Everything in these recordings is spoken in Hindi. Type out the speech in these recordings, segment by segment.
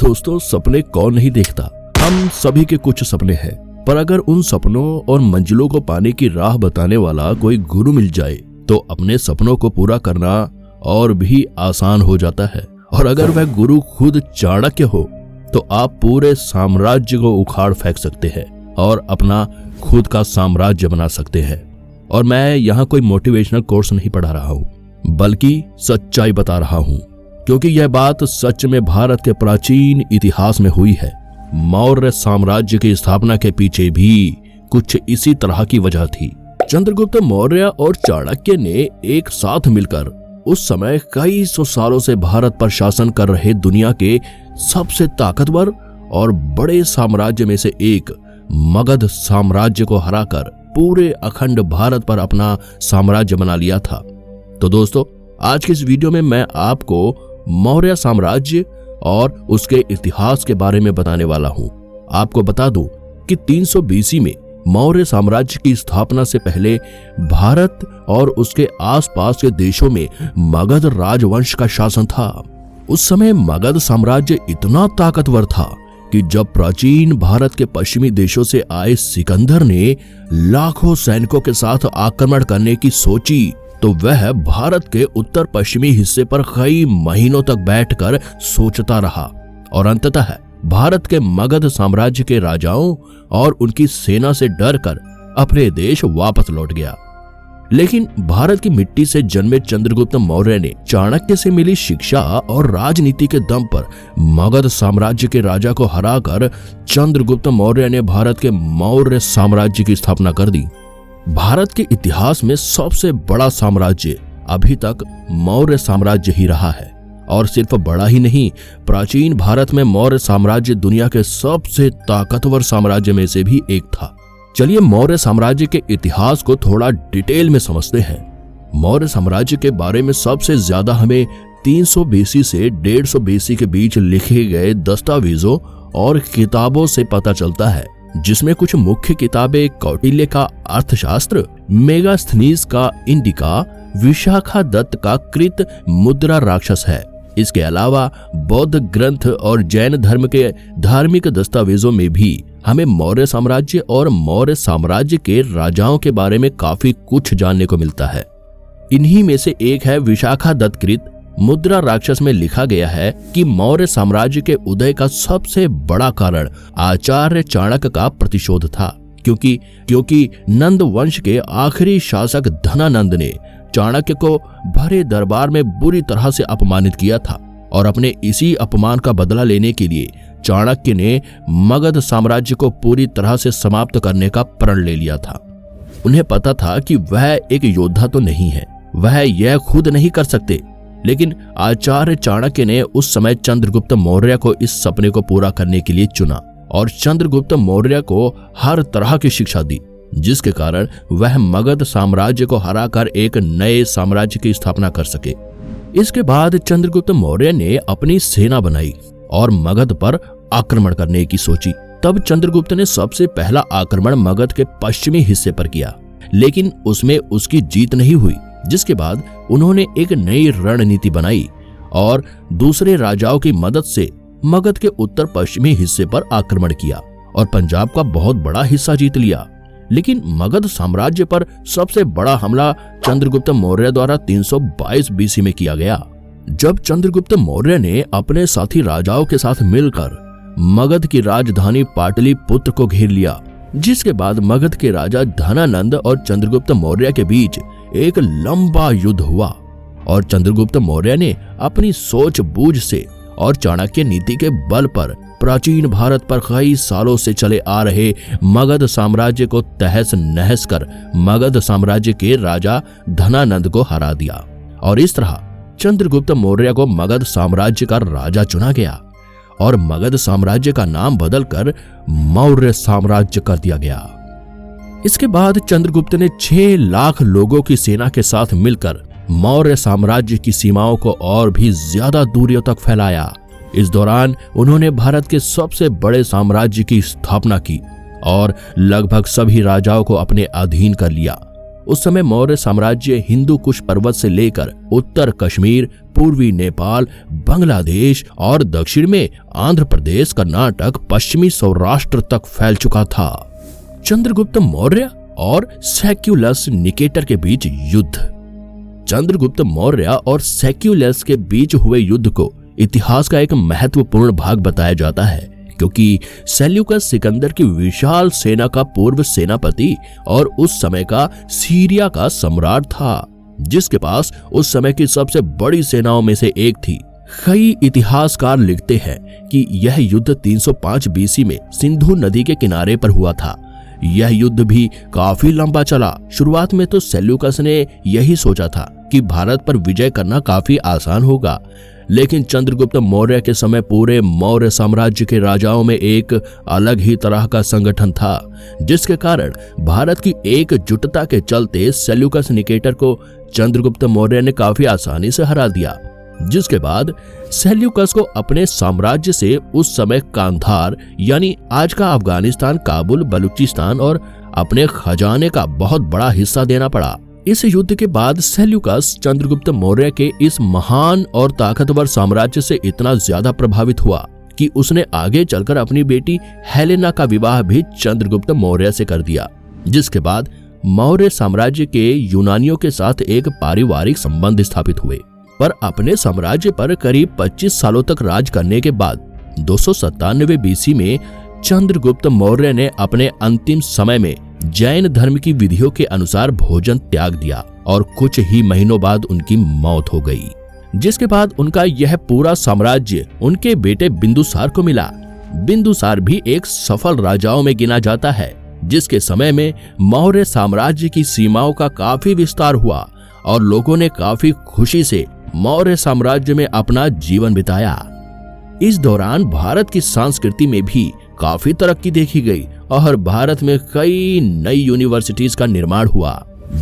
दोस्तों, सपने कौन नहीं देखता। हम सभी के कुछ सपने हैं, पर अगर उन सपनों और मंजिलों को पाने की राह बताने वाला कोई गुरु मिल जाए तो अपने सपनों को पूरा करना और भी आसान हो जाता है। और अगर वह गुरु खुद चाणक्य हो तो आप पूरे साम्राज्य को उखाड़ फेंक सकते हैं और अपना खुद का साम्राज्य बना सकते हैं। और मैं यहाँ कोई मोटिवेशनल कोर्स नहीं पढ़ा रहा हूँ, बल्कि सच्चाई बता रहा हूँ, क्योंकि यह बात सच में भारत के प्राचीन इतिहास में हुई है। मौर्य साम्राज्य की स्थापना के पीछे भी कुछ इसी तरह की वजह थी। चंद्रगुप्त मौर्य और चाणक्य ने एक साथ मिलकर उस समय कई सौ सालों से भारत पर शासन कर रहे दुनिया के सबसे ताकतवर और बड़े साम्राज्य में से एक मगध साम्राज्य को हराकर पूरे अखंड भारत पर अपना साम्राज्य बना लिया था। तो दोस्तों, आज की इस वीडियो में मैं आपको मौर्य साम्राज्य और उसके इतिहास के बारे में बताने वाला हूं। आपको बता दूं कि 300 BC में मौर्य साम्राज्य की स्थापना से पहले भारत और उसके आसपास के देशों में मगध राजवंश का शासन था। उस समय मगध साम्राज्य इतना ताकतवर था कि जब प्राचीन भारत के पश्चिमी देशों से आए सिकंदर ने लाखों सैनिकों के साथ आक्रमण करने की सोची तो वह भारत के उत्तर पश्चिमी हिस्से पर कई महीनों तक बैठकर सोचता रहा और अंततः भारत के मगध साम्राज्य के राजाओं और उनकी सेना से डरकर अपने देश वापस लौट गया। लेकिन भारत की मिट्टी से जन्मे चंद्रगुप्त मौर्य ने चाणक्य से मिली शिक्षा और राजनीति के दम पर मगध साम्राज्य के राजा को हराकर चंद्रगुप्त मौर्य ने भारत के मौर्य साम्राज्य की स्थापना कर दी। भारत के इतिहास में सबसे बड़ा साम्राज्य अभी तक मौर्य साम्राज्य ही रहा है। और सिर्फ बड़ा ही नहीं, प्राचीन भारत में मौर्य साम्राज्य दुनिया के सबसे ताकतवर साम्राज्य में से भी एक था। चलिए मौर्य साम्राज्य के इतिहास को थोड़ा डिटेल में समझते हैं। मौर्य साम्राज्य के बारे में सबसे ज्यादा हमें 300 BC से 150 BC के बीच लिखे गए दस्तावेजों और किताबों से पता चलता है, जिसमें कुछ मुख्य किताबें कौटिल्य का अर्थशास्त्र, मेगास्थनीज का इंडिका, विशाखादत्त का कृत मुद्रा राक्षस है। इसके अलावा बौद्ध ग्रंथ और जैन धर्म के धार्मिक दस्तावेजों में भी हमें मौर्य साम्राज्य और मौर्य साम्राज्य के राजाओं के बारे में काफी कुछ जानने को मिलता है। इन्हीं में से एक है विशाखादत्त कृत मुद्रा राक्षस में लिखा गया है कि मौर्य साम्राज्य के उदय का सबसे बड़ा कारण आचार्य चाणक्य का प्रतिशोध था, क्योंकि नंद वंश के आखिरी शासक धनानंद ने चाणक्य को भरे दरबार में बुरी तरह से अपमानित किया था और अपने इसी अपमान का बदला लेने के लिए चाणक्य ने मगध साम्राज्य को पूरी तरह से समाप्त करने का प्रण ले लिया था। उन्हें पता था कि वह एक योद्धा तो नहीं है, वह यह खुद नहीं कर सकते, लेकिन आचार्य चाणक्य ने उस समय चंद्रगुप्त मौर्य को इस सपने को पूरा करने के लिए चुना और चंद्रगुप्त मौर्य को हर तरह की शिक्षा दी, जिसके कारण वह मगध साम्राज्य को हराकर एक नए साम्राज्य की स्थापना कर सके। इसके बाद चंद्रगुप्त मौर्य ने अपनी सेना बनाई और मगध पर आक्रमण करने की सोची। तब चंद्रगुप्त ने सबसे पहला आक्रमण मगध के पश्चिमी हिस्से पर किया, लेकिन उसमें उसकी जीत नहीं हुई, जिसके बाद उन्होंने एक नई रणनीति बनाई और दूसरे राजाओं की मदद से मगध के उत्तर पश्चिमी हिस्से पर आक्रमण किया और पंजाब का बहुत बड़ा हिस्सा जीत लिया। लेकिन मगध साम्राज्य पर सबसे बड़ा हमला चंद्रगुप्त मौर्य द्वारा 322 BC में किया गया, जब चंद्रगुप्त मौर्य ने अपने साथी राजाओं के साथ मिलकर मगध की राजधानी पाटलिपुत्र को घेर लिया, जिसके बाद मगध के राजा धनानंद और चंद्रगुप्त मौर्य के बीच एक लंबा युद्ध हुआ और चंद्रगुप्त मौर्य ने अपनी सोच बूझ से और चाणक्य नीति के बल पर प्राचीन भारत पर कई सालों से चले आ रहे मगध साम्राज्य को तहस नहस कर मगध साम्राज्य के राजा धनानंद को हरा दिया और इस तरह चंद्रगुप्त मौर्य को मगध साम्राज्य का राजा चुना गया और मगध साम्राज्य का नाम बदलकर मौर्य साम्राज्य कर दिया गया। इसके बाद चंद्रगुप्त ने 6 लाख लोगों की सेना के साथ मिलकर मौर्य साम्राज्य की सीमाओं को और भी ज्यादा दूरियों तक फैलाया। इस दौरान उन्होंने भारत के सबसे बड़े साम्राज्य की स्थापना की और लगभग सभी राजाओं को अपने अधीन कर लिया। उस समय मौर्य साम्राज्य हिंदू कुश पर्वत से लेकर उत्तर कश्मीर, पूर्वी नेपाल, बांग्लादेश और दक्षिण में आंध्र प्रदेश, कर्नाटक, पश्चिमी सौराष्ट्र तक फैल चुका था। चंद्रगुप्त मौर्य और सेक्युलस निकेटर के बीच युद्ध। चंद्रगुप्त मौर्य और सेक्युलस के बीच हुए युद्ध को इतिहास का एक महत्वपूर्ण भाग बताया जाता है, क्योंकि सेल्यूकस सिकंदर की विशाल सेना का पूर्व सेनापति और उस समय का सीरिया का सम्राट था, जिसके पास उस समय की सबसे बड़ी सेनाओं में से एक थी। कई इतिहासकार लिखते हैं कि यह युद्ध 305 बीसी में सिंधु नदी के किनारे पर हुआ था। यह युद्ध भी काफी लंबा चला। शुरुआत में तो सेल्यूकस ने यही सोचा था कि भारत पर विजय करना काफी आसान होगा, लेकिन चंद्रगुप्त मौर्य के समय पूरे मौर्य साम्राज्य के राजाओं में एक अलग ही तरह का संगठन था, जिसके कारण भारत की एकजुटता के चलते सेल्यूकस निकेटर को चंद्रगुप्त मौर्य ने काफी आसानी से हरा दिया। जिसके बाद सेल्यूकस को अपने साम्राज्य से उस समय कांधार यानी आज का अफगानिस्तान, काबुल, बलूचिस्तान और अपने खजाने का बहुत बड़ा हिस्सा देना पड़ा। इस युद्ध के बाद सेल्यूकस चंद्रगुप्त मौर्य के इस महान और ताकतवर साम्राज्य से इतना ज्यादा प्रभावित हुआ कि उसने आगे चलकर अपनी बेटी हेलेना का विवाह भी चंद्रगुप्त मौर्य से कर दिया। जिसके बाद मौर्य साम्राज्य के यूनानियों के साथ एक पारिवारिक संबंध स्थापित हुए। पर अपने साम्राज्य पर करीब 25 सालों तक राज करने के बाद 297 बीसी में चंद्रगुप्त मौर्य ने अपने अंतिम समय में जैन धर्म की विधियों के अनुसार भोजन त्याग दिया और कुछ ही महीनों बाद उनकी मौत हो गई। जिसके बाद उनका यह पूरा साम्राज्य उनके बेटे बिंदुसार को मिला। बिंदुसार भी एक सफल राजाओं में गिना जाता है, जिसके समय में मौर्य साम्राज्य की सीमाओं का काफी विस्तार हुआ और लोगों ने काफी खुशी से मौर्य साम्राज्य में अपना जीवन बिताया। इस दौरान भारत की संस्कृति में भी काफी तरक्की देखी गई और भारत में कई नई यूनिवर्सिटीज का निर्माण हुआ।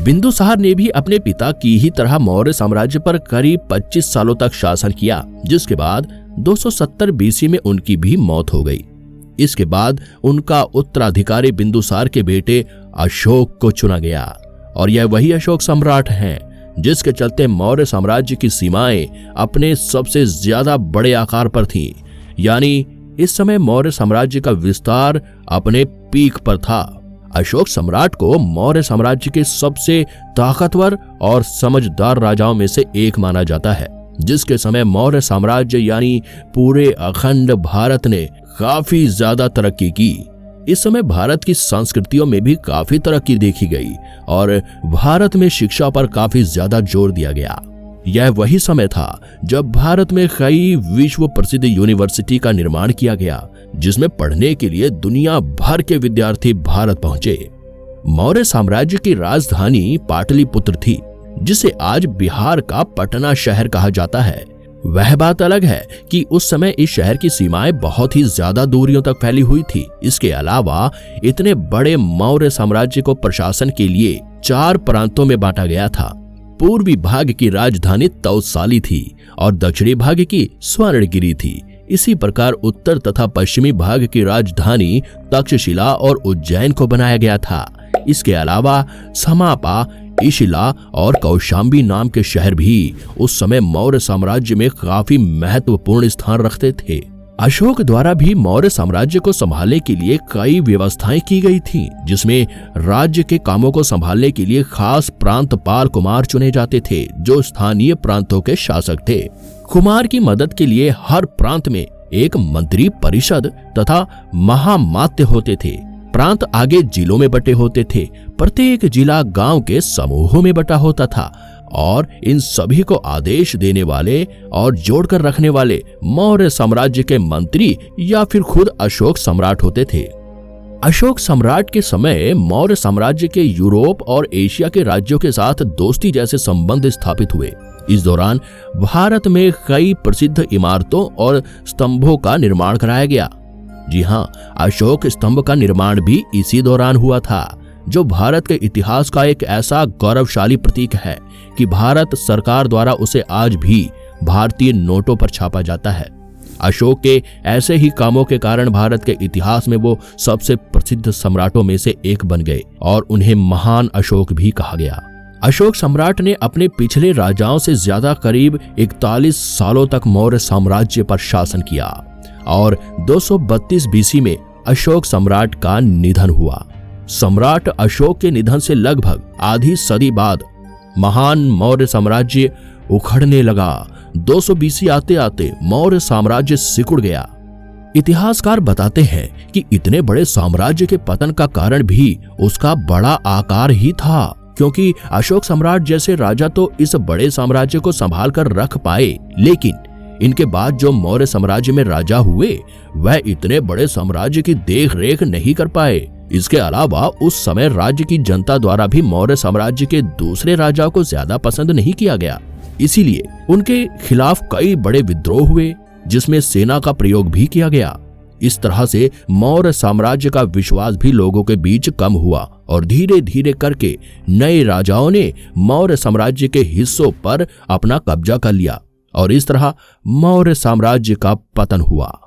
बिंदुसार ने भी अपने पिता की ही तरह मौर्य साम्राज्य पर करीब 25 सालों तक शासन किया, जिसके बाद 270 बीसी में उनकी भी मौत हो गई। इसके बाद उनका उत्तराधिकारी बिंदुसार के बेटे अशोक को चुना गया और यह वही अशोक सम्राट हैं, जिसके चलते मौर्य साम्राज्य की सीमाएं अपने सबसे ज्यादा बड़े आकार पर थीं। यानी इस समय मौर्य साम्राज्य का विस्तार अपने पीक पर था। अशोक सम्राट को मौर्य साम्राज्य के सबसे ताकतवर और समझदार राजाओं में से एक माना जाता है, जिसके समय मौर्य साम्राज्य यानी पूरे अखंड भारत ने काफी ज्यादा तरक्की की। इस समय भारत की संस्कृतियों में भी काफी तरक्की देखी गई और भारत में शिक्षा पर काफी ज्यादा जोर दिया गया। यह वही समय था जब भारत में कई विश्व प्रसिद्ध यूनिवर्सिटी का निर्माण किया गया, जिसमें पढ़ने के लिए दुनिया भर के विद्यार्थी भारत पहुंचे। मौर्य साम्राज्य की राजधानी पाटलिपुत्र थी, जिसे आज बिहार का पटना शहर कहा जाता है। वह बात अलग है कि उस समय इस शहर की सीमाएं बहुत ही ज्यादा दूरियों तक फैली हुई थी। इसके अलावा इतने बड़े मौर्य साम्राज्य को प्रशासन के लिए 4 प्रांतों में बांटा गया था। पूर्वी भाग की राजधानी तौसाली थी और दक्षिणी भाग की स्वर्णगिरी थी। इसी प्रकार उत्तर तथा पश्चिमी भाग की राजधानी तक्षशिला और उज्जैन को बनाया गया था। इसके अलावा समापा, इशिला और कौशाम्बी नाम के शहर भी उस समय मौर्य साम्राज्य में काफी महत्वपूर्ण स्थान रखते थे। अशोक द्वारा भी मौर्य साम्राज्य को संभालने के लिए कई व्यवस्थाएं की गई थीं, जिसमें राज्य के कामों को संभालने के लिए खास प्रांतपाल कुमार चुने जाते थे, जो स्थानीय प्रांतों के शासक थे। कुमार की मदद के लिए हर प्रांत में एक मंत्री परिषद तथा महामात्य होते थे। प्रांत आगे जिलों में बटे होते थे। प्रत्येक जिला गांव के समूहों में बटा होता था और इन सभी को आदेश देने वाले और जोड़कर रखने वाले मौर्य साम्राज्य के मंत्री या फिर खुद अशोक सम्राट होते थे। अशोक सम्राट के समय मौर्य साम्राज्य के यूरोप और एशिया के राज्यों के साथ दोस्ती जैसे संबंध स्थापित हुए। इस दौरान भारत में कई प्रसिद्ध इमारतों और स्तंभों का निर्माण कराया गया। जी हाँ, अशोक स्तंभ का निर्माण भी इसी दौरान हुआ था, जो भारत के इतिहास का एक ऐसा गौरवशाली प्रतीक है कि भारत सरकार द्वारा उसे आज भी भारतीय नोटों पर छापा जाता है। अशोक के ऐसे ही कामों के कारण भारत के इतिहास में वो सबसे प्रसिद्ध सम्राटों में से एक बन गए और उन्हें महान अशोक भी कहा गया। अशोक सम्राट ने अपने पिछले राजाओं से ज्यादा करीब 41 सालों तक मौर्य साम्राज्य पर शासन किया और 232 बीसी में अशोक सम्राट का निधन हुआ। सम्राट अशोक के निधन से लगभग आधी सदी बाद महान मौर्य साम्राज्य उखड़ने लगा। 200 बीसी आते आते मौर्य साम्राज्य सिकुड़ गया। इतिहासकार बताते हैं कि इतने बड़े साम्राज्य के पतन का कारण भी उसका बड़ा आकार ही था, क्योंकि अशोक सम्राट जैसे राजा तो इस बड़े साम्राज्य को संभाल कर रख पाए, लेकिन इनके बाद जो मौर्य साम्राज्य में राजा हुए वह इतने बड़े साम्राज्य की देख रेख नहीं कर पाए। इसके अलावा उस समय राज्य की जनता द्वारा भी मौर्य साम्राज्य के दूसरे राजाओं को ज्यादा पसंद नहीं किया गया, इसीलिए उनके खिलाफ कई बड़े विद्रोह हुए जिसमें सेना का प्रयोग भी किया गया। इस तरह से मौर्य साम्राज्य का विश्वास भी लोगों के बीच कम हुआ और धीरे धीरे करके नए राजाओं ने मौर्य साम्राज्य के हिस्सों पर अपना कब्जा कर लिया और इस तरह मौर्य साम्राज्य का पतन हुआ।